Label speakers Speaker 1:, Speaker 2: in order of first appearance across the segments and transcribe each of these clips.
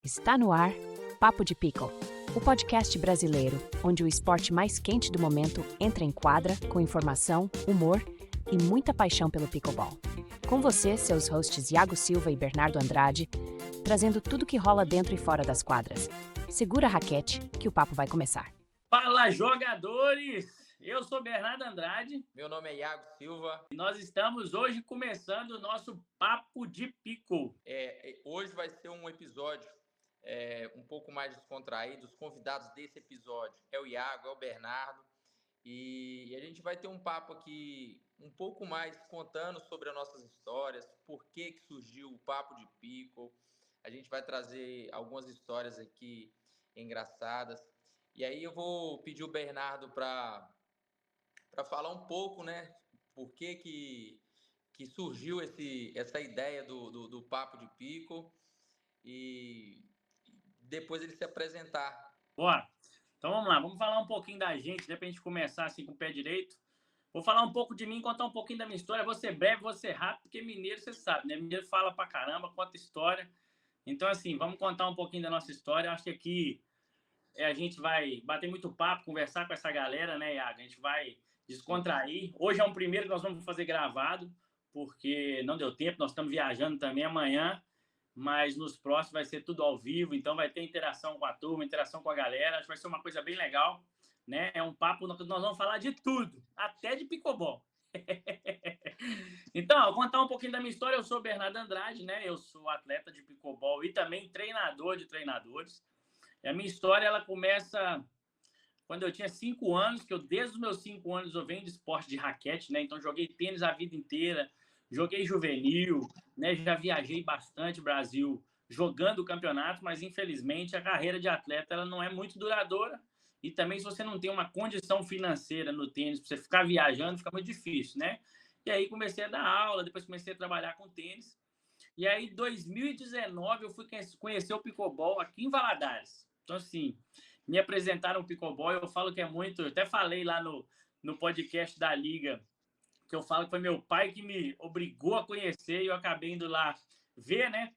Speaker 1: Está no ar Papo de Pickle, o podcast brasileiro onde o esporte mais quente do momento entra em quadra com informação, humor e muita paixão pelo pickleball. Com você, seus hosts Iago Silva e Bernardo Andrade, trazendo tudo que rola dentro e fora das quadras. Segura a raquete que o papo vai começar.
Speaker 2: Fala, jogadores! Eu sou Bernardo Andrade.
Speaker 3: Meu nome é Iago Silva.
Speaker 2: E nós estamos hoje começando o nosso Papo de Pickle.
Speaker 3: Hoje vai ser um episódio um pouco mais descontraído. Os convidados desse episódio é o Iago, é o Bernardo. E a gente vai ter um papo aqui um pouco mais contando sobre as nossas histórias, por que surgiu o Papo de Pickle. A gente vai trazer algumas histórias aqui engraçadas. E aí eu vou pedir o Bernardo para falar um pouco, né, por que surgiu essa ideia do Papo de Pickle e depois ele se apresentar.
Speaker 2: Bora! Então vamos lá, vamos falar um pouquinho da gente, né, pra gente começar assim com o pé direito. Vou falar um pouco de mim, contar um pouquinho da minha história. Vou ser breve, vou ser rápido, porque mineiro, você sabe, né? Mineiro fala pra caramba, conta história. Então, assim, vamos contar um pouquinho da nossa história. Eu acho que aqui a gente vai bater muito papo, conversar com essa galera, né, Iago? A gente vai descontrair. Hoje é um primeiro que nós vamos fazer gravado, porque não deu tempo, nós estamos viajando também amanhã, mas nos próximos vai ser tudo ao vivo, então vai ter interação com a turma, interação com a galera, acho que vai ser uma coisa bem legal, né? É um papo que nós vamos falar de tudo, até de pickleball. Então, vou contar um pouquinho da minha história. Eu sou o Bernardo Andrade, né? Eu sou atleta de pickleball e também treinador de treinadores. E a minha história, ela começa quando eu tinha 5 anos, que eu, desde os meus 5 anos, eu venho de esporte de raquete, né? Então, joguei tênis a vida inteira, joguei juvenil, né? Já viajei bastante Brasil jogando o campeonato, mas, infelizmente, a carreira de atleta ela não é muito duradoura. E também, se você não tem uma condição financeira no tênis, para você ficar viajando, fica muito difícil, né? E aí, comecei a dar aula, depois comecei a trabalhar com tênis. E aí, em 2019, eu fui conhecer o pickleball aqui em Valadares. Então, assim, me apresentaram o pickleball, eu falo que é muito... Eu até falei lá no podcast da Liga, que eu falo que foi meu pai que me obrigou a conhecer e eu acabei indo lá ver, né?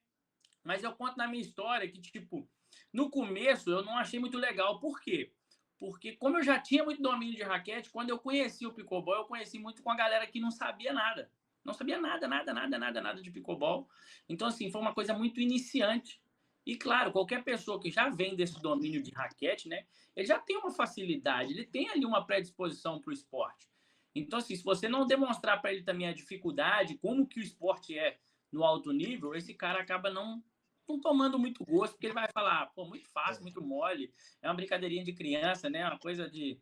Speaker 2: Mas eu conto na minha história que, tipo, no começo eu não achei muito legal. Por quê? Porque como eu já tinha muito domínio de raquete, quando eu conheci o pickleball, eu conheci muito com a galera que não sabia nada. Não sabia nada de pickleball. Então, assim, foi uma coisa muito iniciante. E, claro, qualquer pessoa que já vem desse domínio de raquete, né? Ele já tem uma facilidade, ele tem ali uma predisposição para o esporte. Então, assim, se você não demonstrar para ele também a dificuldade, como que o esporte é no alto nível, esse cara acaba não tomando muito gosto, porque ele vai falar, pô, muito fácil, muito mole, é uma brincadeirinha de criança, né? Uma coisa de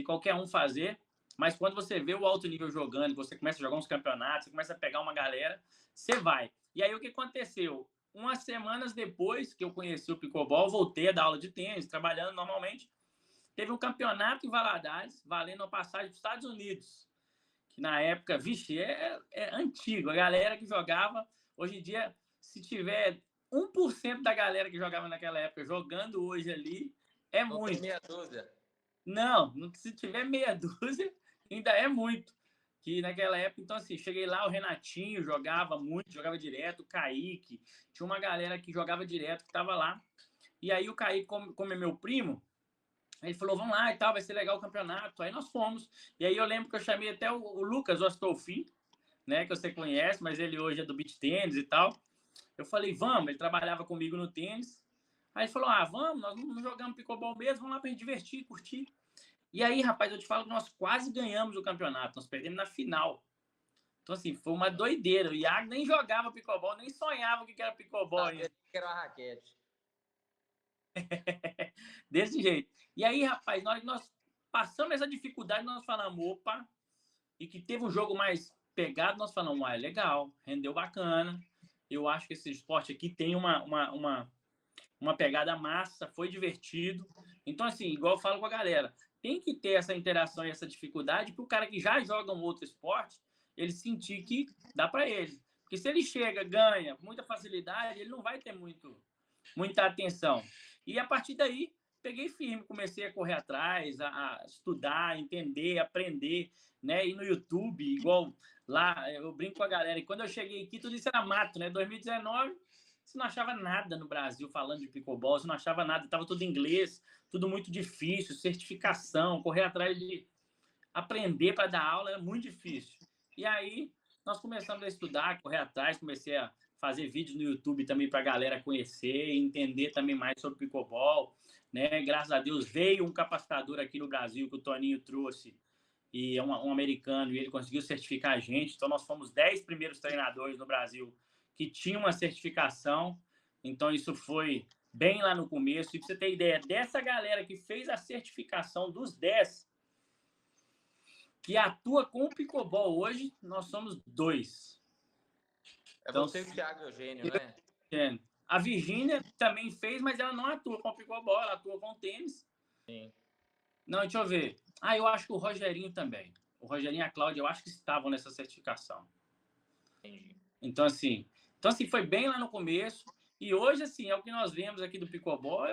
Speaker 2: qualquer um fazer. Mas quando você vê o alto nível jogando, você começa a jogar uns campeonatos, você começa a pegar uma galera, você vai. E aí o que aconteceu? Umas semanas depois que eu conheci o pickleball, voltei a dar aula de tênis, trabalhando normalmente. Teve um campeonato em Valadares, valendo a passagem para os Estados Unidos. Que na época, vixe, é antigo. A galera que jogava, hoje em dia, se tiver 1% da galera que jogava naquela época jogando hoje ali, é
Speaker 3: não
Speaker 2: muito.
Speaker 3: Tem meia dúzia.
Speaker 2: Não, se tiver meia dúzia, ainda é muito. Que naquela época, então assim, cheguei lá, o Renatinho jogava muito, jogava direto, o Kaique, tinha uma galera que jogava direto, que estava lá. E aí o Kaique, como é meu primo, ele falou, vamos lá e tal, vai ser legal o campeonato. Aí nós fomos. E aí eu lembro que eu chamei até o Lucas Ostolfi, né, que você conhece, mas ele hoje é do beach tênis e tal. Eu falei, vamos, ele trabalhava comigo no tênis. Aí ele falou, vamos, nós não jogamos pickleball mesmo, vamos lá pra gente divertir, curtir. E aí, rapaz, eu te falo que nós quase ganhamos o campeonato, nós perdemos na final. Então, assim, foi uma doideira. O Iago nem jogava pickleball, nem sonhava o que era pickleball ainda.
Speaker 3: Que era uma raquete.
Speaker 2: Desse jeito. E aí, rapaz, na hora que nós passamos essa dificuldade, nós falamos, opa, e que teve um jogo mais pegado, nós falamos, é legal, rendeu bacana. Eu acho que esse esporte aqui tem uma pegada massa, foi divertido. Então, assim, igual eu falo com a galera, tem que ter essa interação e essa dificuldade para o cara que já joga um outro esporte, ele sentir que dá para ele. Porque se ele chega, ganha, muita facilidade, ele não vai ter muita atenção. E a partir daí, peguei firme, comecei a correr atrás, a estudar, entender, aprender, né? Ir no YouTube, igual lá, eu brinco com a galera. E quando eu cheguei aqui, tudo isso era mato, né? 2019, você não achava nada no Brasil falando de pickleball, você não achava nada, estava tudo em inglês, tudo muito difícil, certificação, correr atrás de aprender para dar aula era muito difícil. E aí nós começamos a estudar, correr atrás, comecei a fazer vídeos no YouTube também para a galera conhecer e entender também mais sobre pickleball, né? Graças a Deus veio um capacitador aqui no Brasil que o Toninho trouxe, e é um americano, e ele conseguiu certificar a gente. Então nós fomos 10 primeiros treinadores no Brasil que tinham uma certificação. Então isso foi bem lá no começo. E para você ter ideia, dessa galera que fez a certificação dos 10 que atua com o pickleball hoje, nós somos 2.
Speaker 3: É
Speaker 2: Então,
Speaker 3: você e o Thiago Eugênio, né?
Speaker 2: a Virgínia também fez, mas ela não atua com o pickleball, ela atua com o tênis.
Speaker 3: Sim.
Speaker 2: Não, deixa eu ver. Eu acho que o Rogerinho também. O Rogerinho e a Cláudia, eu acho que estavam nessa certificação.
Speaker 3: Entendi.
Speaker 2: Então, assim, foi bem lá no começo. E hoje, assim, é o que nós vemos aqui do pickleball.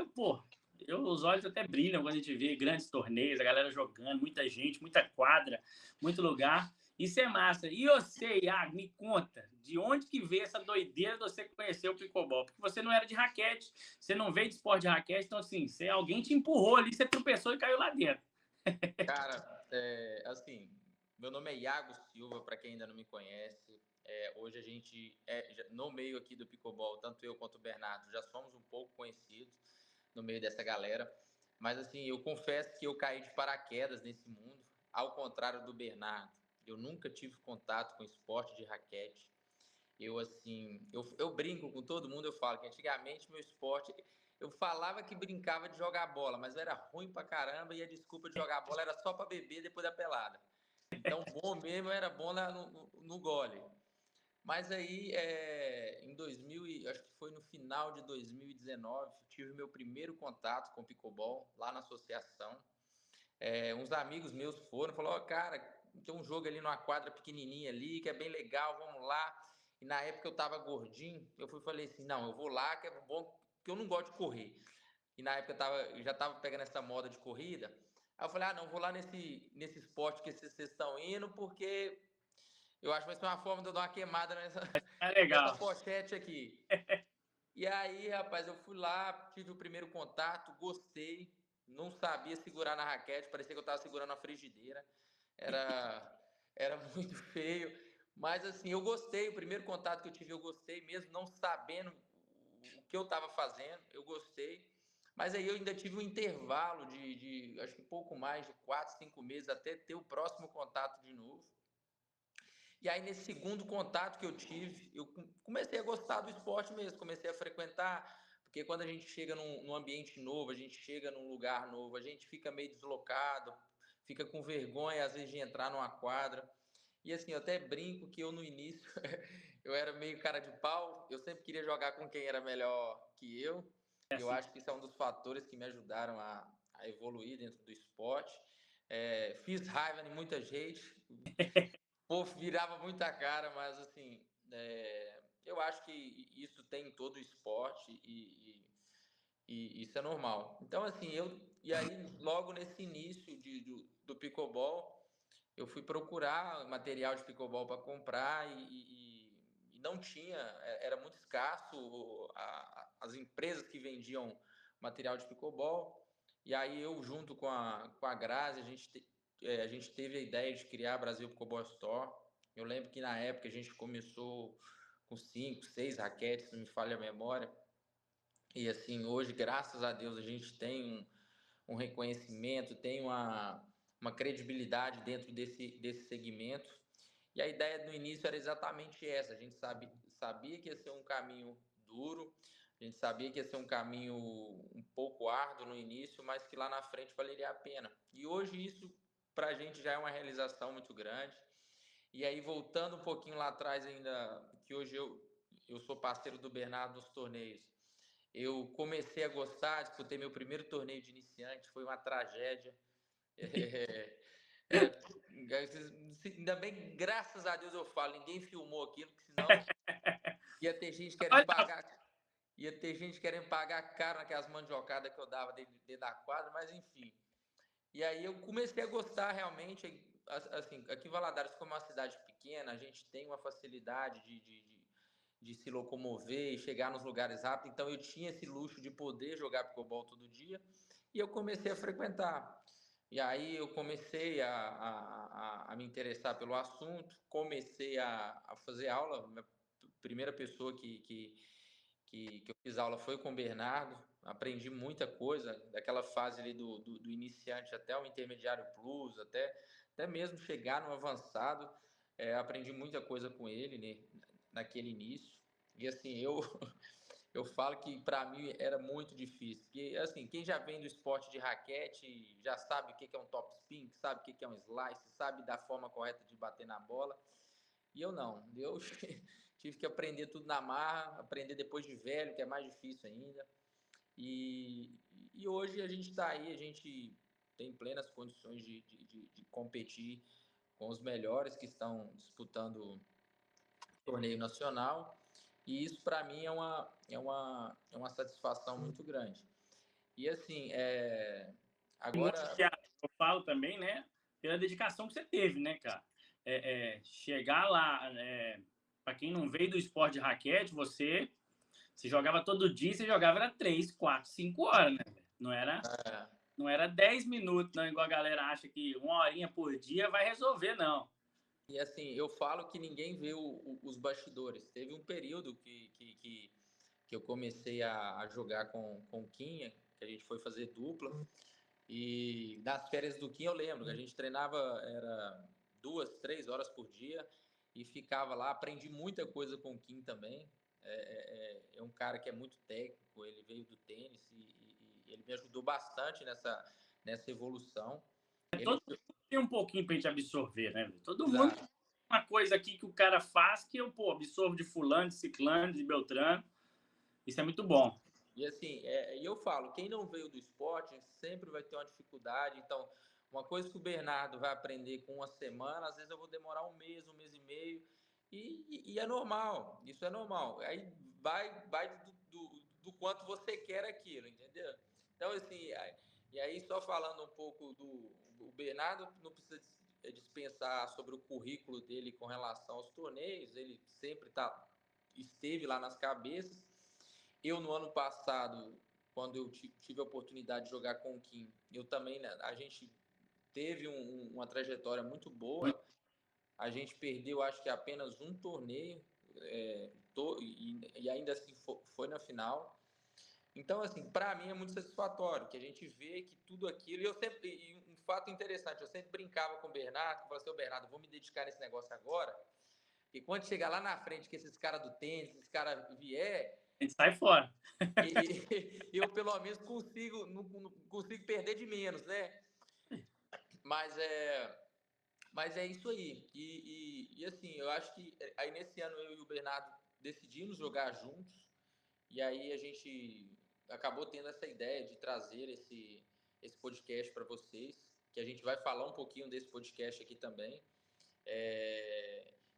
Speaker 2: Os olhos até brilham quando a gente vê grandes torneios, a galera jogando, muita gente, muita quadra, muito lugar. Isso é massa. E você, Iago, me conta, de onde que veio essa doideira de você conhecer o pickleball? Porque você não era de raquete, você não veio de esporte de raquete, então, assim, alguém te empurrou ali, você tropeçou e caiu lá dentro.
Speaker 3: Cara, assim, meu nome é Iago Silva, para quem ainda não me conhece. Hoje a gente, no meio aqui do pickleball, tanto eu quanto o Bernardo, já somos um pouco conhecidos no meio dessa galera. Mas, assim, eu confesso que eu caí de paraquedas nesse mundo, ao contrário do Bernardo. Eu nunca tive contato com esporte de raquete. Eu brinco com todo mundo, eu falo que antigamente meu esporte... Eu falava que brincava de jogar bola, mas eu era ruim pra caramba e a desculpa de jogar bola era só pra beber depois da pelada. Então, bom mesmo era bom no gole. Mas aí, acho que foi no final de 2019, tive meu primeiro contato com o pickleball lá na associação. Uns amigos meus foram, falaram, cara, tem um jogo ali numa quadra pequenininha ali, que é bem legal, vamos lá. E na época eu tava gordinho, falei assim, não, eu vou lá, que é bom, porque eu não gosto de correr. E na época eu já tava pegando essa moda de corrida. Aí eu falei, não, vou lá nesse esporte que vocês estão indo, porque eu acho que vai ser uma forma de eu dar uma queimada nessa pochete aqui. E aí, rapaz, eu fui lá, tive o primeiro contato, gostei, não sabia segurar na raquete, parecia que eu tava segurando a frigideira. Era muito feio. Mas, assim, eu gostei. O primeiro contato que eu tive, eu gostei, mesmo não sabendo o que eu estava fazendo, eu gostei. Mas aí eu ainda tive um intervalo de acho que pouco mais de 4, 5 meses até ter o próximo contato de novo. E aí, nesse segundo contato que eu tive, eu comecei a gostar do esporte mesmo, comecei a frequentar, porque quando a gente chega num ambiente novo, a gente chega num lugar novo, a gente fica meio deslocado, fica com vergonha, às vezes, de entrar numa quadra. E assim, eu até brinco que eu no início, eu era meio cara de pau, eu sempre queria jogar com quem era melhor que eu, e eu acho que isso é um dos fatores que me ajudaram a evoluir dentro do esporte. Fiz raiva em muita gente, pô, virava muita cara, mas assim, eu acho que isso tem em todo o esporte e isso é normal. Então, assim, e aí logo nesse início do pickleball, eu fui procurar material de pickleball para comprar e não tinha, era muito escasso as empresas que vendiam material de pickleball. E aí eu, junto com a Grazi, a gente teve a ideia de criar a Brasil Pickleball Store. Eu lembro que na época a gente começou com 5, 6 raquetes, se não me falha a memória. E assim, hoje, graças a Deus, a gente tem um reconhecimento, tem uma credibilidade dentro desse segmento. E a ideia no início era exatamente essa. A gente sabia que ia ser um caminho duro, a gente sabia que ia ser um caminho um pouco árduo no início, mas que lá na frente valeria a pena. E hoje isso, para a gente, já é uma realização muito grande. E aí, voltando um pouquinho lá atrás ainda, que hoje eu sou parceiro do Bernardo nos torneios, eu comecei a gostar, disputei meu primeiro torneio de iniciante, foi uma tragédia. Ainda bem, graças a Deus eu falo, ninguém filmou aquilo, porque senão ia ter gente querendo pagar caro naquelas mandiocadas que eu dava dentro da quadra, mas enfim. E aí eu comecei a gostar realmente, assim, aqui em Valadares, como é uma cidade pequena, a gente tem uma facilidade de se locomover e chegar nos lugares rápido. Então, eu tinha esse luxo de poder jogar pickleball todo dia e eu comecei a frequentar. E aí eu comecei a me interessar pelo assunto, comecei a fazer aula. A primeira pessoa que eu fiz aula foi com o Bernardo. Aprendi muita coisa, daquela fase ali do iniciante até o intermediário plus, até mesmo chegar no avançado. Aprendi muita coisa com ele, né, naquele início. E assim, eu falo que para mim era muito difícil, porque assim, quem já vem do esporte de raquete já sabe o que é um top spin, sabe o que é um slice, sabe da forma correta de bater na bola. E eu não, eu tive que aprender tudo na marra, aprender depois de velho, que é mais difícil ainda. E hoje a gente está aí, a gente tem plenas condições de competir com os melhores que estão disputando o torneio nacional. E isso, para mim, é uma satisfação muito grande. E, assim, agora...
Speaker 2: Eu falo também, né? Pela dedicação que você teve, né, cara? Chegar lá, para quem não veio do esporte de raquete, você jogava todo dia, você jogava era 3, 4, 5 horas, né? Não era 10 minutos, não, igual a galera acha que 1 horinha por dia vai resolver, não.
Speaker 3: E assim, eu falo que ninguém vê os bastidores. Teve um período que eu comecei a jogar com o Quinha, que a gente foi fazer dupla. E nas férias do Quinha eu lembro que a gente treinava, era 2, 3 horas por dia e ficava lá. Aprendi muita coisa com o Quinha também. É um cara que é muito técnico, ele veio do tênis e ele me ajudou bastante nessa evolução.
Speaker 2: Todo mundo tem um pouquinho para a gente absorver, né? Todo
Speaker 3: Exato.
Speaker 2: mundo tem uma coisa aqui que o cara faz que eu absorvo de fulano, de ciclano, de beltrano. Isso é muito bom.
Speaker 3: E assim, eu falo, quem não veio do esporte sempre vai ter uma dificuldade. Então, uma coisa que o Bernardo vai aprender com 1 semana, às vezes eu vou demorar 1 mês e meio. E é normal, isso é normal. Aí vai do quanto você quer aquilo, entendeu? Então, assim, e aí só falando um pouco o Bernardo não precisa dispensar sobre o currículo dele com relação aos torneios, ele sempre esteve lá nas cabeças. Eu, no ano passado, quando eu tive a oportunidade de jogar com o Kim, eu também, né, a gente teve uma trajetória muito boa. A gente perdeu, acho que apenas um torneio, e ainda assim foi na final. Então, assim, para mim é muito satisfatório que a gente vê que tudo aquilo. E um fato interessante, eu sempre brincava com o Bernardo, eu falava assim: Bernardo, vou me dedicar nesse negócio agora, e quando chegar lá na frente, que esses caras do tênis, esses caras vier,
Speaker 2: a gente sai fora.
Speaker 3: E eu, pelo menos, não consigo perder de menos, né? Mas é isso aí. E assim, eu acho que aí nesse ano eu e o Bernardo decidimos jogar juntos. E aí a gente acabou tendo essa ideia de trazer esse podcast para vocês. Que a gente vai falar um pouquinho desse podcast aqui também.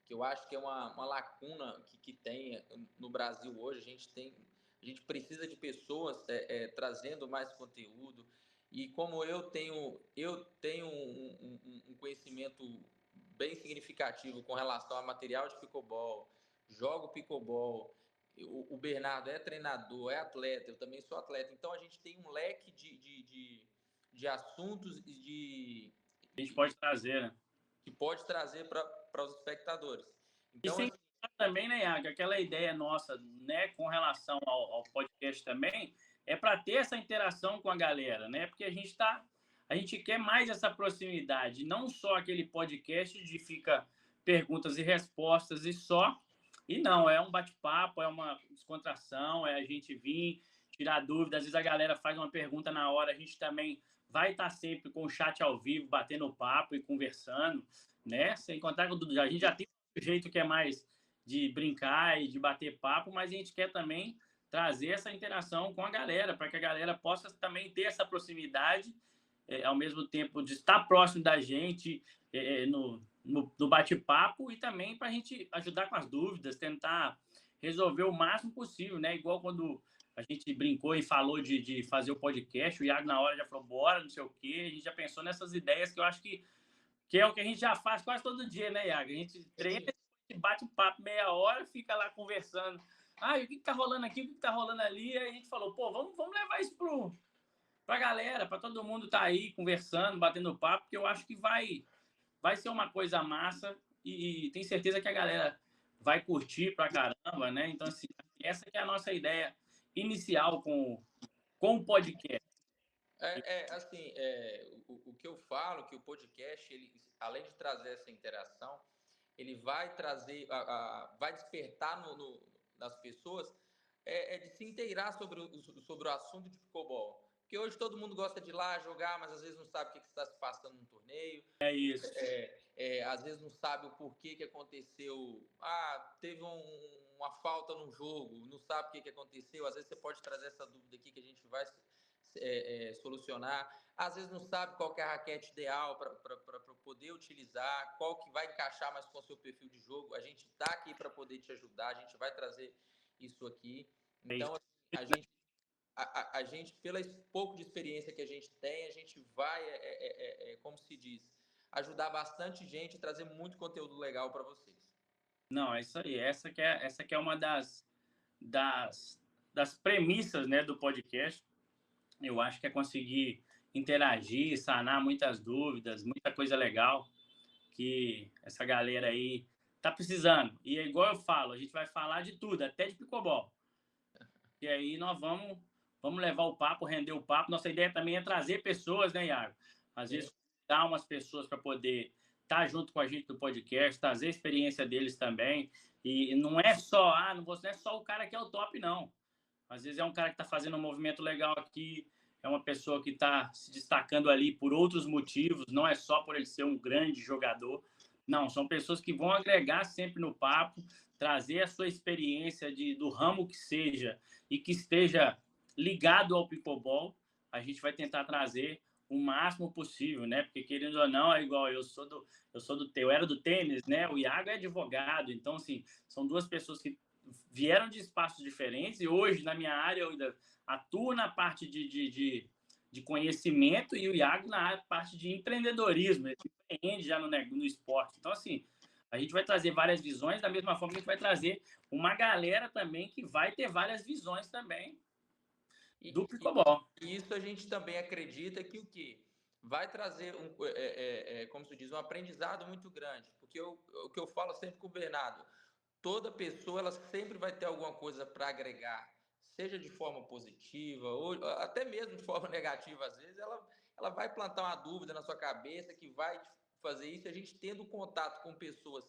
Speaker 3: Que eu acho que é uma lacuna que tem no Brasil hoje. A gente precisa de pessoas trazendo mais conteúdo. E como eu tenho um conhecimento bem significativo com relação a material de pickleball, jogo pickleball, o Bernardo é treinador, é atleta, eu também sou atleta. Então a gente tem um leque de assuntos
Speaker 2: a gente pode trazer, né?
Speaker 3: Que pode trazer para os espectadores. Então,
Speaker 2: e também, né, Iago, aquela ideia nossa, né, com relação ao podcast também, é para ter essa interação com a galera, né? Porque a gente quer mais essa proximidade, não só aquele podcast de fica perguntas e respostas e não, é um bate-papo, é uma descontração, é a gente vir tirar dúvidas, às vezes a galera faz uma pergunta na hora, a gente também vai estar sempre com o chat ao vivo, batendo papo e conversando, né? Sem contar com a gente já tem um jeito que é mais de brincar e de bater papo, mas a gente quer também trazer essa interação com a galera, para que a galera possa também ter essa proximidade, ao mesmo tempo de estar próximo da gente no bate-papo e também para a gente ajudar com as dúvidas, tentar resolver o máximo possível, né? Igual quando a gente brincou e falou de fazer o podcast, o Iago na hora já falou, bora, não sei o quê, a gente já pensou nessas ideias que eu acho que é o que a gente já faz quase todo dia, né, Iago? A gente treina bate papo meia hora, fica lá conversando. Ah, o que tá rolando aqui, o que tá rolando ali? Aí a gente falou, pô, vamos levar isso pra galera, pra todo mundo tá aí conversando, batendo papo, porque eu acho que vai ser uma coisa massa e tenho certeza que a galera vai curtir pra caramba, né? Então, assim, essa que é a nossa ideia inicial com o podcast.
Speaker 3: Assim, o que eu falo, que o podcast, ele, além de trazer essa interação, ele vai trazer, vai despertar nas pessoas de se inteirar sobre o assunto de pickleball. Porque hoje todo mundo gosta de ir lá jogar, mas às vezes não sabe o que está se passando no torneio.
Speaker 2: É isso.
Speaker 3: Às vezes não sabe o porquê que aconteceu. Teve uma falta no jogo, não sabe o que aconteceu. Às vezes você pode trazer essa dúvida aqui que a gente vai solucionar. Às vezes não sabe qual que é a raquete ideal para poder utilizar, qual que vai encaixar mais com o seu perfil de jogo. A gente está aqui para poder te ajudar, a gente vai trazer isso aqui. Então, a gente, pela pouco de experiência que a gente tem, a gente vai, como se diz, ajudar bastante gente e trazer muito conteúdo legal para vocês.
Speaker 2: Não, é isso aí. Essa que é uma das premissas, né, do podcast. Eu acho que é conseguir interagir, sanar muitas dúvidas, muita coisa legal que essa galera aí tá precisando. E é igual eu falo, a gente vai falar de tudo, até de pickleball. E aí nós vamos levar o papo, render o papo. Nossa ideia também é trazer pessoas, né, Iago? Às vezes dar umas pessoas para poder estar junto com a gente do podcast, trazer a experiência deles também. E não é só, não é só o cara que é o top, não. Às vezes é um cara que está fazendo um movimento legal aqui, é uma pessoa que está se destacando ali por outros motivos, não é só por ele ser um grande jogador. Não, são pessoas que vão agregar sempre no papo, trazer a sua experiência do ramo que seja e que esteja ligado ao pickleball. A gente vai tentar trazer o máximo possível, né? Porque querendo ou não, é igual eu era do tênis, né? O Iago é advogado, então assim, são duas pessoas que vieram de espaços diferentes e hoje na minha área eu ainda atuo na parte de conhecimento e o Iago na parte de empreendedorismo, ele empreende já no esporte. Então, assim, a gente vai trazer várias visões, da mesma forma que a gente vai trazer uma galera também que vai ter várias visões também do pickleball.
Speaker 3: E isso a gente também acredita que o quê? Vai trazer, como se diz, um aprendizado muito grande. Porque o que eu falo sempre com o Bernardo, toda pessoa ela sempre vai ter alguma coisa para agregar, seja de forma positiva ou até mesmo de forma negativa. Às vezes ela vai plantar uma dúvida na sua cabeça que vai fazer isso. A gente tendo contato com pessoas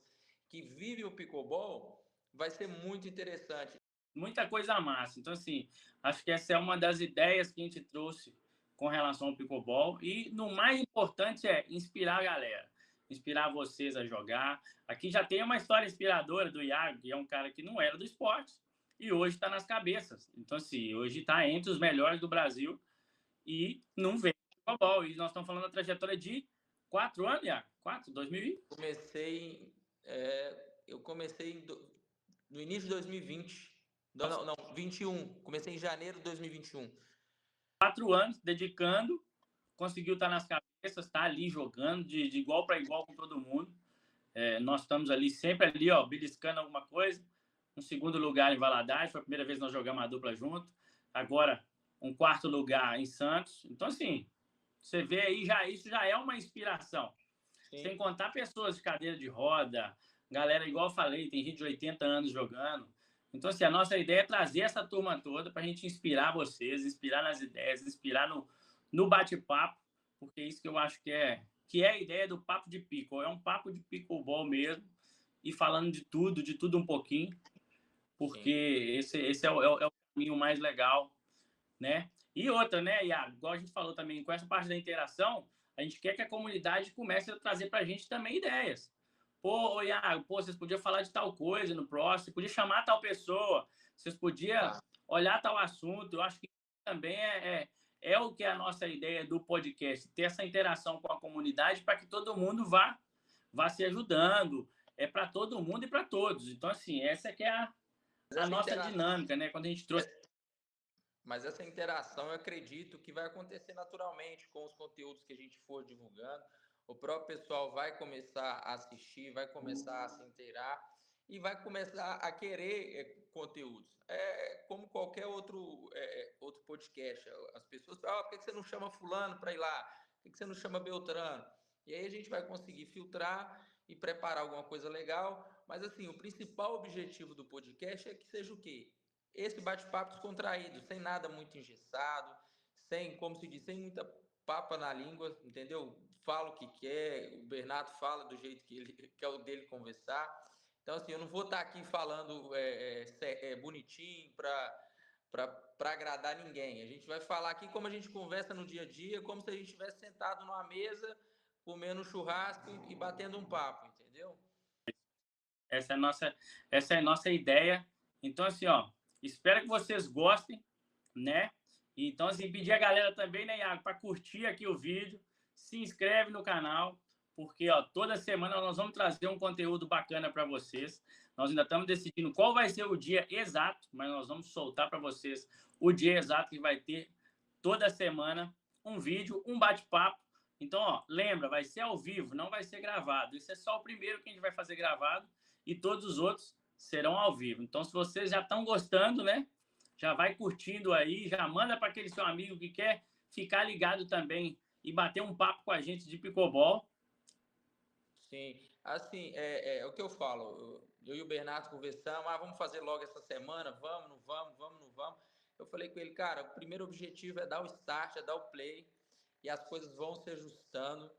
Speaker 3: que vivem o pickleball vai ser muito interessante.
Speaker 2: Muita coisa massa. Então, assim, acho que essa é uma das ideias que a gente trouxe com relação ao pickleball. E no mais importante é inspirar a galera, inspirar vocês a jogar. Aqui já tem uma história inspiradora do Iago, que é um cara que não era do esporte e hoje está nas cabeças. Então, assim, hoje está entre os melhores do Brasil e não veio do pickleball. E nós estamos falando da trajetória de 4 anos, Iago? 2020?
Speaker 3: Eu comecei no início de 2020. Não, 21. Comecei em janeiro de 2021.
Speaker 2: 4 anos dedicando, conseguiu estar nas cabeças, está ali jogando de igual para igual com todo mundo. Nós estamos ali, sempre ali, ó, beliscando alguma coisa. Um segundo lugar em Valadares, foi a primeira vez que nós jogamos a dupla junto. Agora, um quarto lugar em Santos. Então, assim, você vê aí, isso já é uma inspiração. Sim. Sem contar pessoas de cadeira de roda, galera, igual eu falei, tem gente de 80 anos jogando. Então, assim, a nossa ideia é trazer essa turma toda para a gente inspirar vocês, inspirar nas ideias, inspirar no bate-papo, porque é isso que eu acho que é a ideia do Papo de Pickle. É um papo de pickleball mesmo, e falando de tudo um pouquinho, porque esse é o caminho mais legal, né? E outra, né, Iago, igual a gente falou também, com essa parte da interação, a gente quer que a comunidade comece a trazer para a gente também ideias. Pô, Iago, vocês podiam falar de tal coisa no próximo, você podia chamar tal pessoa, vocês podiam olhar tal assunto. Eu acho que também é o que é a nossa ideia do podcast, ter essa interação com a comunidade para que todo mundo vá se ajudando. É para todo mundo e para todos. Então, assim, essa que é a nossa dinâmica, né? Quando a gente trouxe.
Speaker 3: Mas essa interação, eu acredito que vai acontecer naturalmente com os conteúdos que a gente for divulgando. O próprio pessoal vai começar a assistir, vai começar a se inteirar. e vai começar a querer conteúdos. É como qualquer outro podcast. As pessoas falam, por que você não chama fulano para ir lá? Por que você não chama Beltrano? E aí a gente vai conseguir filtrar e preparar alguma coisa legal. Mas assim, o principal objetivo do podcast é que seja o quê? Esse bate-papo descontraído, sem nada muito engessado, sem, como se diz, sem muita papa na língua, entendeu? Fala o que quer, o Bernardo fala do jeito que é o dele conversar. Então, assim, eu não vou estar aqui falando bonitinho para agradar ninguém. A gente vai falar aqui como a gente conversa no dia a dia, como se a gente estivesse sentado numa mesa, comendo churrasco e batendo um papo, entendeu?
Speaker 2: Essa é a nossa ideia. Então, assim, ó, espero que vocês gostem, né? Então, assim, pedir a galera também, né, Iago, para curtir aqui o vídeo, se inscreve no canal, porque, ó, toda semana nós vamos trazer um conteúdo bacana para vocês. Nós ainda estamos decidindo qual vai ser o dia exato, mas nós vamos soltar para vocês o dia exato que vai ter toda semana um vídeo, um bate-papo. Então, ó, lembra, vai ser ao vivo, não vai ser gravado. Isso é só o primeiro que a gente vai fazer gravado e todos os outros serão ao vivo. Então, se vocês já estão gostando, né? Já vai curtindo aí, já manda para aquele seu amigo que quer ficar ligado também e bater um papo com a gente de pickleball.
Speaker 3: Sim, assim, é o que eu falo. Eu e o Bernardo conversamos, vamos fazer logo essa semana, vamos, não vamos, vamos, não vamos. Eu falei com ele, cara, o primeiro objetivo é dar o start, é dar o play, e as coisas vão se ajustando.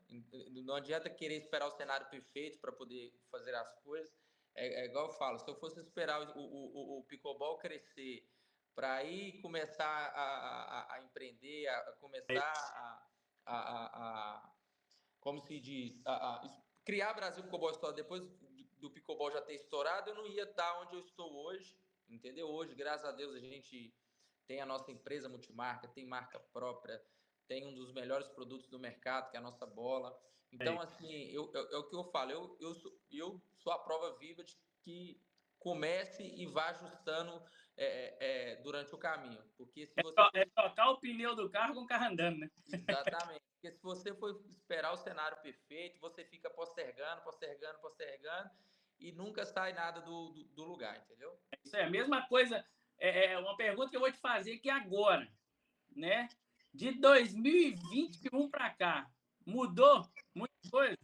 Speaker 3: Não adianta querer esperar o cenário perfeito para poder fazer as coisas. É igual eu falo, se eu fosse esperar o pickleball crescer para aí começar a empreender, a começar como se diz, criar Brasil Pickleball Store depois do pickleball já ter estourado, eu não ia estar onde eu estou hoje, entendeu? Hoje, graças a Deus, a gente tem a nossa empresa multimarca, tem marca própria, tem um dos melhores produtos do mercado, que é a nossa bola. Então, assim, é o que eu falo, eu sou a prova viva de que comece e vá ajustando durante o caminho. Porque se você...
Speaker 2: É tocar o pneu do carro com o carro andando, né?
Speaker 3: Exatamente. Porque se você for esperar o cenário perfeito, você fica postergando, postergando, postergando e nunca sai nada do lugar, entendeu?
Speaker 2: Isso é a mesma coisa. É uma pergunta que eu vou te fazer aqui agora, né? De 2021 para cá, mudou muita coisa?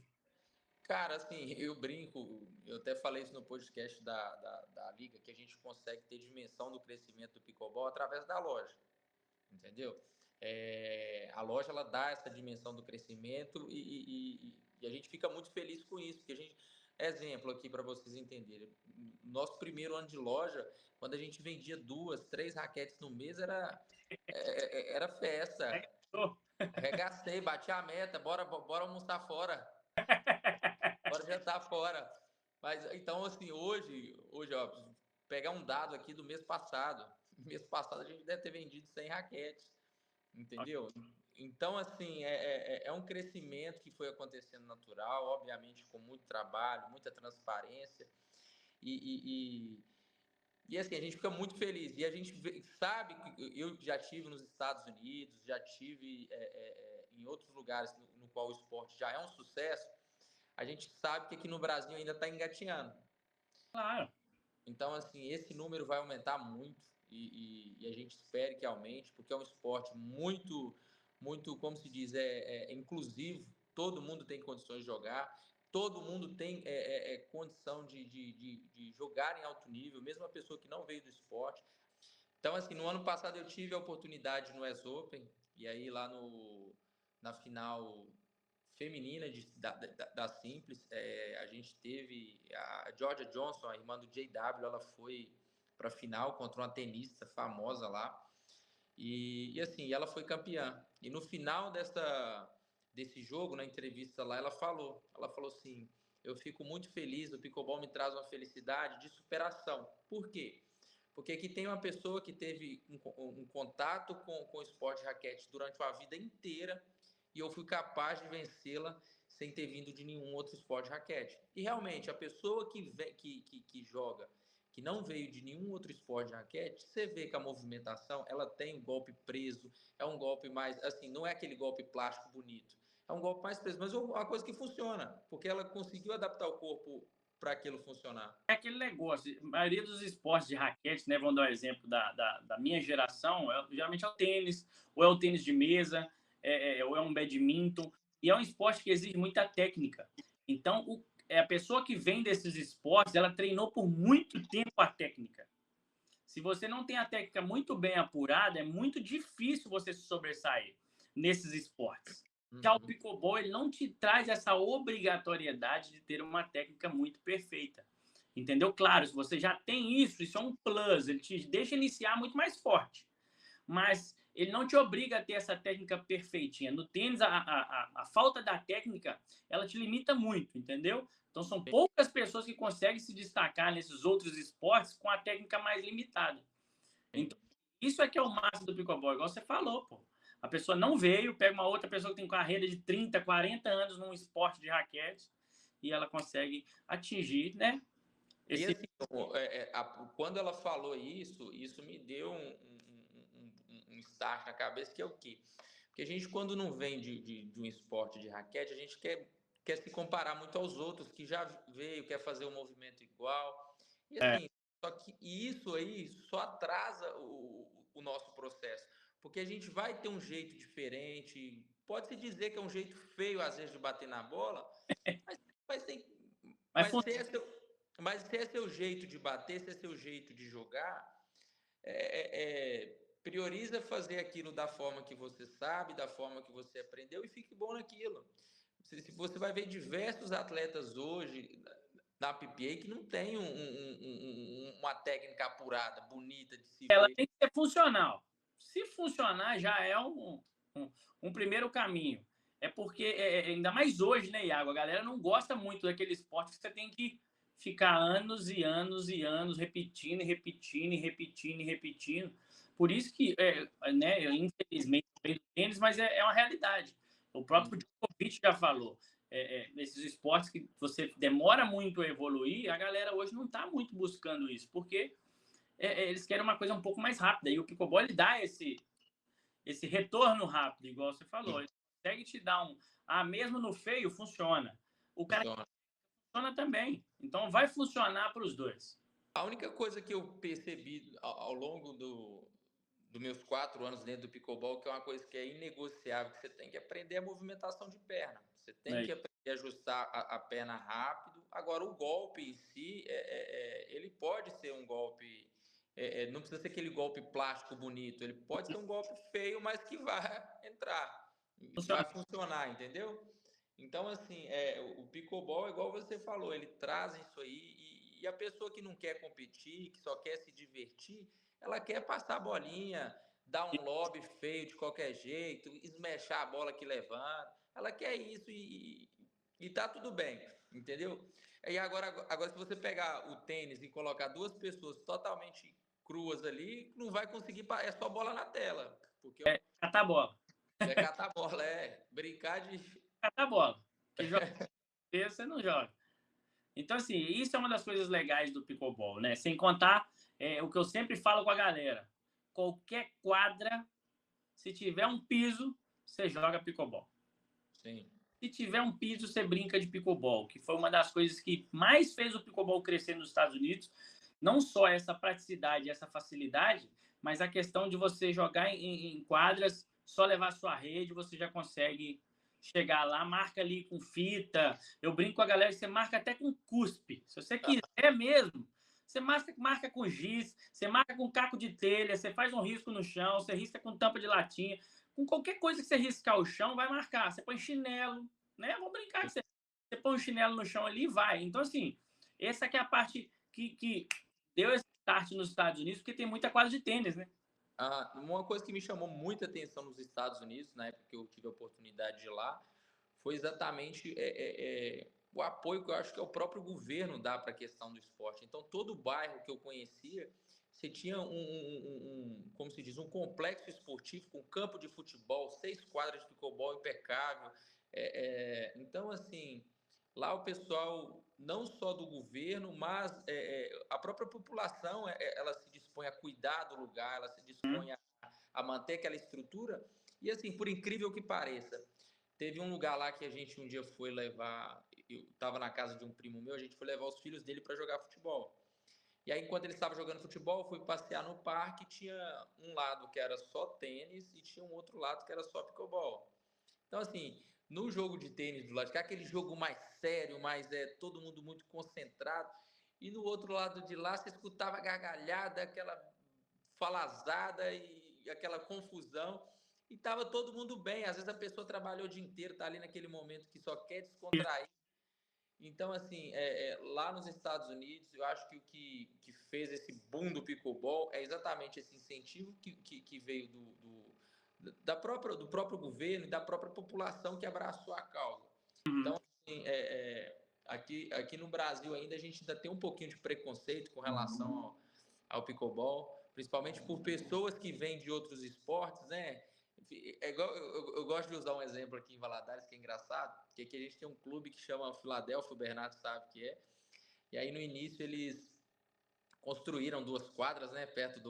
Speaker 3: Cara, assim, eu brinco, eu até falei isso no podcast da Liga, que a gente consegue ter dimensão do crescimento do pickleball através da loja, entendeu? A loja, ela dá essa dimensão do crescimento e a gente fica muito feliz com isso, porque a gente... Exemplo aqui para vocês entenderem. Nosso primeiro ano de loja, quando a gente vendia 2, 3 raquetes no mês, era festa. Arregacei, bati a meta, bora almoçar fora. Bora jantar fora. Mas então, assim, hoje, ó, pegar um dado aqui do mês passado. Mês passado a gente deve ter vendido 100 raquetes, entendeu? Então, assim, é um crescimento que foi acontecendo natural, obviamente com muito trabalho, muita transparência. E assim, a gente fica muito feliz. E a gente sabe que eu já tive nos Estados Unidos, já tive em outros lugares no qual o esporte já é um sucesso. A gente sabe que aqui no Brasil ainda está engatinhando.
Speaker 2: Claro.
Speaker 3: Então, assim, esse número vai aumentar muito e a gente espera que aumente, porque é um esporte muito, muito, como se diz, inclusivo. Todo mundo tem condições de jogar, todo mundo tem condição de jogar em alto nível, mesmo a pessoa que não veio do esporte. Então, assim, no ano passado eu tive a oportunidade no US Open, e aí lá na final feminina da Simples, a gente teve a Georgia Johnson, a irmã do JW, ela foi para a final contra uma tenista famosa lá, e assim, ela foi campeã. E no final desse jogo, na entrevista lá, ela falou assim, eu fico muito feliz, o pickleball me traz uma felicidade de superação. Por quê? Porque aqui tem uma pessoa que teve um contato com o esporte de raquete durante uma vida inteira e eu fui capaz de vencê-la sem ter vindo de nenhum outro esporte de raquete. E realmente, a pessoa que joga, que não veio de nenhum outro esporte de raquete, você vê que a movimentação, ela tem um golpe preso, é um golpe mais, assim, não é aquele golpe plástico bonito, é um golpe mais preso, mas é uma coisa que funciona, porque ela conseguiu adaptar o corpo para aquilo funcionar?
Speaker 2: É aquele negócio, a maioria dos esportes de raquete, né, vamos dar o exemplo da minha geração, geralmente é o tênis, ou é o tênis de mesa, ou é um badminton, e é um esporte que exige muita técnica. Então, a pessoa que vem desses esportes, ela treinou por muito tempo a técnica. Se você não tem a técnica muito bem apurada, é muito difícil você se sobressair nesses esportes. Já o pickleball, ele não te traz essa obrigatoriedade de ter uma técnica muito perfeita. Entendeu? Claro, se você já tem isso é um plus, ele te deixa iniciar muito mais forte. Mas ele não te obriga a ter essa técnica perfeitinha. No tênis, a falta da técnica, ela te limita muito, entendeu? Então, são poucas pessoas que conseguem se destacar nesses outros esportes com a técnica mais limitada. Então, isso é que é o máximo do pickleball, igual você falou, pô. A pessoa não veio, pega uma outra pessoa que tem carreira de 30, 40 anos num esporte de raquete e ela consegue atingir, né?
Speaker 3: E assim, quando ela falou isso me deu um start na cabeça, que é o quê? Porque a gente, quando não vem de um esporte de raquete, a gente quer se comparar muito aos outros que já veio, quer fazer um movimento igual. E assim, só que isso aí só atrasa o nosso processo. Porque a gente vai ter um jeito diferente, pode-se dizer que é um jeito feio, às vezes, de bater na bola, mas tem,
Speaker 2: Mas
Speaker 3: mas se é seu jeito de bater, se é seu jeito de jogar, prioriza fazer aquilo da forma que você sabe, da forma que você aprendeu e fique bom naquilo. Se você vai ver diversos atletas hoje na PPA que não tem uma técnica apurada, bonita de se
Speaker 2: ela
Speaker 3: ver.
Speaker 2: tem que ser funcional. Se funcionar, já é um primeiro caminho. É porque, ainda mais hoje, né, Iago? A galera não gosta muito daquele esporte que você tem que ficar anos e anos e anos repetindo, e repetindo, e repetindo, e repetindo. Por isso que, né, infelizmente, veio do tênis, mas é uma realidade. O próprio Djokovic já falou. Esses esportes que você demora muito a evoluir, a galera hoje não está muito buscando isso, porque eles querem uma coisa um pouco mais rápida. E o pickleball, ele dá esse retorno rápido, igual você falou. Ele consegue te dar mesmo no feio, funciona. O cara funciona também. Então, vai funcionar para os dois.
Speaker 3: A única coisa que eu percebi ao longo dos meus 4 anos dentro do pickleball, que é uma coisa que é inegociável, que você tem que aprender a movimentação de perna. Você tem que aprender a ajustar a perna rápido. Agora, o golpe em si, ele pode ser um golpe... não precisa ser aquele golpe plástico bonito. Ele pode ser um golpe feio, mas que vai entrar. Vai funcionar, entendeu? Então, assim, o pickleball, igual você falou, ele traz isso aí e a pessoa que não quer competir, que só quer se divertir, ela quer passar a bolinha, dar um lob feio de qualquer jeito, esmechar a bola que levanta. Ela quer isso e tá tudo bem, entendeu? E agora, se você pegar o tênis e colocar duas pessoas totalmente cruas ali, não vai conseguir, é só bola na tela. Porque
Speaker 2: catar a bola.
Speaker 3: é catar bola, brincar de...
Speaker 2: Catar a bola. Que joga você não joga. Então, assim, isso é uma das coisas legais do pickleball, né? Sem contar o que eu sempre falo com a galera. Qualquer quadra, se tiver um piso, você joga pickleball.
Speaker 3: Sim.
Speaker 2: Se tiver um piso, você brinca de pickleball, que foi uma das coisas que mais fez o pickleball crescer nos Estados Unidos. Não só essa praticidade, essa facilidade, mas a questão de você jogar em quadras, só levar sua rede, você já consegue chegar lá, marca ali com fita. Eu brinco com a galera que você marca até com cuspe. Se você quiser mesmo, você marca com giz, você marca com caco de telha, você faz um risco no chão, você risca com tampa de latinha. Com qualquer coisa que você riscar o chão, vai marcar. Você põe chinelo, né? Vamos brincar que você põe um chinelo no chão ali e vai. Então, assim, essa que é a parte que deu esse start nos Estados Unidos, porque tem muita quadra de tênis, né?
Speaker 3: Uma coisa que me chamou muita atenção nos Estados Unidos, na época que eu tive a oportunidade de ir lá, foi exatamente o apoio que eu acho que o próprio governo dá para a questão do esporte. Então, todo bairro que eu conhecia, você tinha como se diz, um complexo esportivo com campo de futebol, 6 quadras de pickleball impecável. Então, assim, lá o pessoal, não só do governo, mas a própria população, ela se dispõe a cuidar do lugar, ela se dispõe a manter aquela estrutura. E assim, por incrível que pareça, teve um lugar lá que a gente um dia foi levar eu estava na casa de um primo meu, a gente foi levar os filhos dele para jogar futebol. E aí, enquanto ele estava jogando futebol, eu fui passear no parque, tinha um lado que era só tênis e tinha um outro lado que era só pickleball. Então, assim, no jogo de tênis do lado de cá, aquele jogo mais sério, mais todo mundo muito concentrado, e no outro lado de lá você escutava gargalhada, aquela falazada e aquela confusão, e estava todo mundo bem. Às vezes a pessoa trabalhou o dia inteiro, está ali naquele momento que só quer descontrair. Então, assim, lá nos Estados Unidos, eu acho que o que fez esse boom do pickleball é exatamente esse incentivo que veio do próprio governo e da própria população que abraçou a causa. Então, assim, aqui no Brasil ainda a gente ainda tem um pouquinho de preconceito com relação ao pickleball, principalmente por pessoas que vêm de outros esportes, né? Eu gosto de usar um exemplo aqui em Valadares que é engraçado, que aqui a gente tem um clube que chama Filadélfia, o Bernardo sabe que é, e aí no início eles construíram 2 quadras, né, perto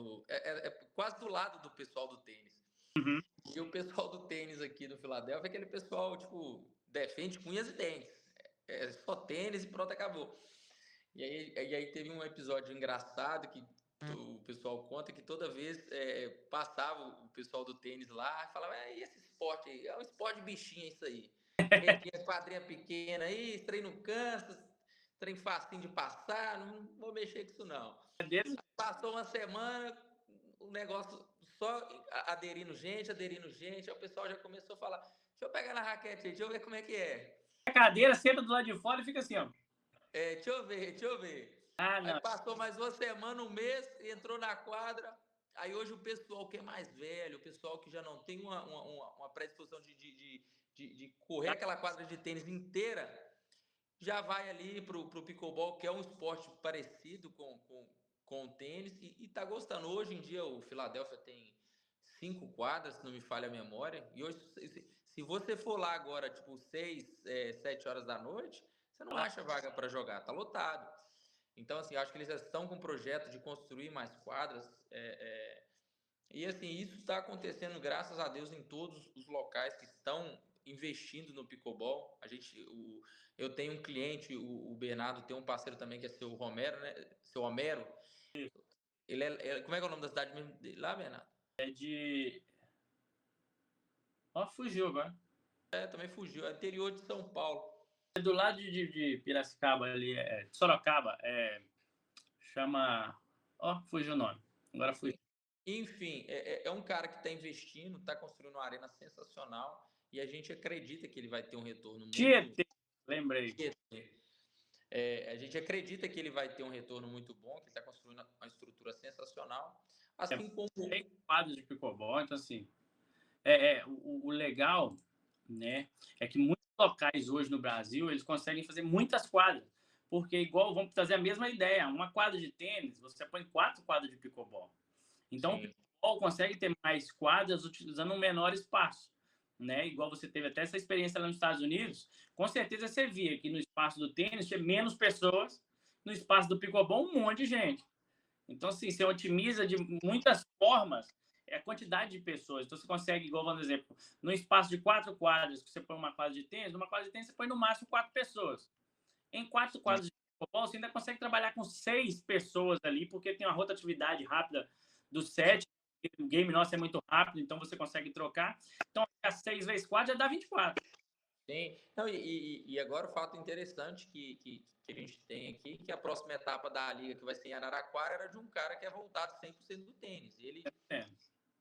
Speaker 3: quase do lado do pessoal do tênis.
Speaker 2: Uhum.
Speaker 3: E o pessoal do tênis aqui do Filadélfia é aquele pessoal, tipo, defende com unhas e dentes. É só tênis e pronto, acabou. E aí teve um episódio engraçado que o pessoal conta que toda vez passava o pessoal do tênis lá e falava, e esse esporte aí? É um esporte de bichinha isso aí. Tinha quadrinha pequena aí, trem não cansa, trem facinho de passar, não vou mexer com isso não. Passou uma semana, o negócio só aderindo gente, aí o pessoal já começou a falar, deixa eu pegar na raquete aí, deixa eu ver como é que é.
Speaker 2: A cadeira senta do lado de fora e fica assim, ó.
Speaker 3: Deixa eu ver. Aí passou mais uma semana, um mês, entrou na quadra. Aí hoje o pessoal que é mais velho, o pessoal que já não tem uma predisposição de correr aquela quadra de tênis inteira, já vai ali pro pickleball, que é um esporte parecido com o tênis, e tá gostando. Hoje em dia o Philadelphia tem 5 quadras, se não me falha a memória, e hoje, se você for lá agora, tipo 6, 7 horas da noite, você não acha vaga para jogar, tá lotado. Então, assim, acho que eles já estão com um projeto de construir mais quadras, e assim, isso está acontecendo, graças a Deus, em todos os locais que estão investindo no pickleball. Eu tenho um cliente, o Bernardo tem um parceiro também que é seu Romero, né? Seu Homero. Como é que é o nome da cidade mesmo lá, Bernardo?
Speaker 2: É de... Ó, fugiu agora.
Speaker 3: Também fugiu. É interior de São Paulo.
Speaker 2: É do lado de Piracicaba ali, Sorocaba, chama... Ó, fugiu o nome. Agora fugiu.
Speaker 3: Enfim, é um cara que está investindo, está construindo uma arena sensacional e a gente acredita que ele vai ter um retorno muito...
Speaker 2: Tietê, lembrei.
Speaker 3: A gente acredita que ele vai ter um retorno muito bom, que ele está construindo uma estrutura sensacional, assim como...
Speaker 2: Tem quadros de pickleball, então assim, o legal, né, é que muitos locais hoje no Brasil, eles conseguem fazer muitas quadras, porque igual, vamos trazer a mesma ideia, uma quadra de tênis, você põe 4 quadras de pickleball. Então, sim, o pickleball consegue ter mais quadras utilizando um menor espaço, né? Igual você teve até essa experiência lá nos Estados Unidos, com certeza você via que no espaço do tênis tinha menos pessoas, no espaço do pickleball um monte de gente. Então, assim, você otimiza de muitas formas a quantidade de pessoas. Então, você consegue, igual, vamos exemplo, no espaço de 4 quadras, que você põe uma quadra de tênis, numa quadra de tênis você põe no máximo 4 pessoas. Em 4 quadras de pickleball, você ainda consegue trabalhar com 6 pessoas ali, porque tem uma rotatividade rápida do set, o game nosso é muito rápido, então você consegue trocar. Então, 6 vezes 4 já dá 24.
Speaker 3: Sim. Não, e agora o fato interessante que a gente tem aqui, que a próxima etapa da liga, que vai ser em Araraquara, era de um cara que é voltado 100% do tênis.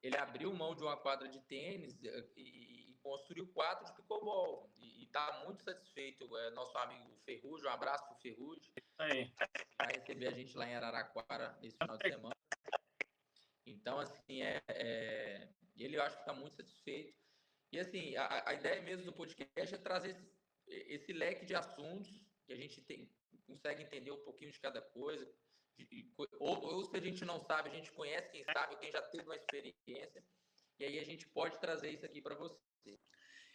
Speaker 3: Ele abriu mão de uma quadra de tênis e construiu 4 de pickleball. E está muito satisfeito. Nosso amigo Ferrugem, um abraço para o Ferrugem. Vai receber a gente lá em Araraquara nesse final de semana. Então, assim, ele eu acho que está muito satisfeito. E, assim, a ideia mesmo do podcast é trazer esse leque de assuntos que a gente consegue entender um pouquinho de cada coisa. Ou se a gente não sabe, a gente conhece quem sabe, quem já teve uma experiência. E aí a gente pode trazer isso aqui para você.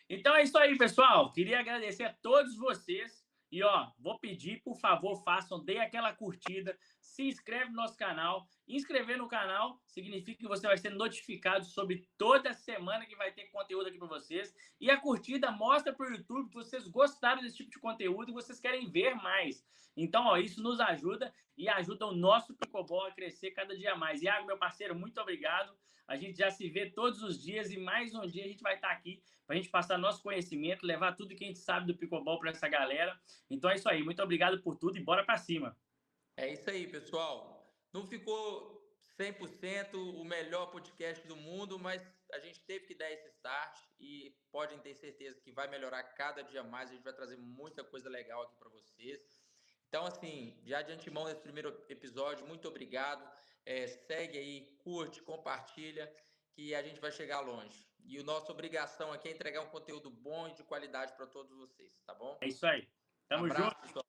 Speaker 2: Então é isso aí, pessoal. Queria agradecer a todos vocês. E, ó, vou pedir, por favor, deem aquela curtida, se inscreve no nosso canal Inscrever no canal significa que você vai ser notificado sobre toda semana que vai ter conteúdo aqui para vocês. E a curtida mostra para o YouTube que vocês gostaram desse tipo de conteúdo e vocês querem ver mais. Então, ó, isso nos ajuda e ajuda o nosso Pickleball a crescer cada dia mais. Iago, meu parceiro, muito obrigado. A gente já se vê todos os dias e mais um dia a gente vai estar aqui para a gente passar nosso conhecimento, levar tudo que a gente sabe do Pickleball para essa galera. Então é isso aí. Muito obrigado por tudo e bora para cima.
Speaker 3: É isso aí, pessoal. Não ficou 100% o melhor podcast do mundo, mas a gente teve que dar esse start e podem ter certeza que vai melhorar cada dia mais. A gente vai trazer muita coisa legal aqui para vocês. Então, assim, já de antemão nesse primeiro episódio, muito obrigado. Segue aí, curte, compartilha, que a gente vai chegar longe. E a nossa obrigação aqui é entregar um conteúdo bom e de qualidade para todos vocês, tá bom?
Speaker 2: É isso aí. Tamo
Speaker 3: Abraço,
Speaker 2: junto.
Speaker 3: pessoal.